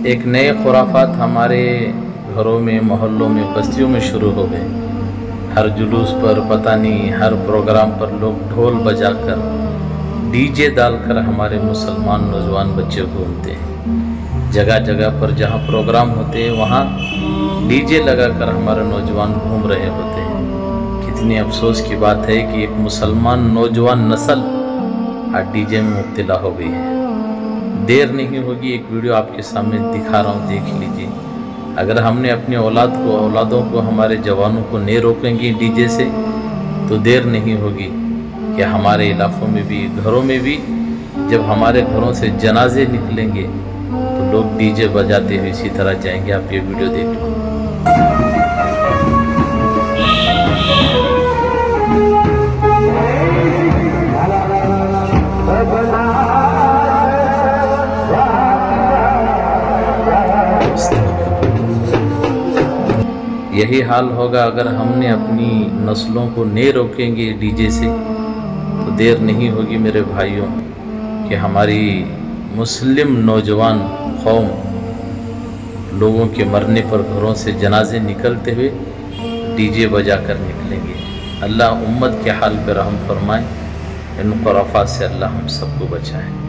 एक नए खुराफात हमारे घरों में, मोहल्लों में, बस्तियों में शुरू हो गए। हर जुलूस पर, पता नहीं हर प्रोग्राम पर लोग ढोल बजाकर, डीजे डालकर हमारे मुसलमान नौजवान बच्चे घूमते हैं। जगह जगह पर जहाँ प्रोग्राम होते हैं वहाँ डीजे लगाकर हमारे नौजवान घूम रहे होते हैं। कितनी अफसोस की बात है कि एक मुसलमान नौजवान नस्ल आज डीजे में मुब्तला हो गई है। देर नहीं होगी, एक वीडियो आपके सामने दिखा रहा हूँ, देख लीजिए। अगर हमने अपने औलादों को, हमारे जवानों को नहीं रोकेंगे डीजे से, तो देर नहीं होगी कि हमारे इलाकों में भी, घरों में भी, जब हमारे घरों से जनाजे निकलेंगे तो लोग डीजे बजाते हुए इसी तरह जाएंगे। आप ये वीडियो देख लो। यही हाल होगा अगर हमने अपनी नस्लों को नहीं रोकेंगे डीजे से, तो देर नहीं होगी मेरे भाइयों कि हमारी मुस्लिम नौजवान कौम लोगों के मरने पर घरों से जनाजे निकलते हुए डीजे बजा कर निकलेंगे। अल्लाह उम्मत के हाल पर रहम फरमाए। इन खुराफात से अल्लाह हम सबको बचाए।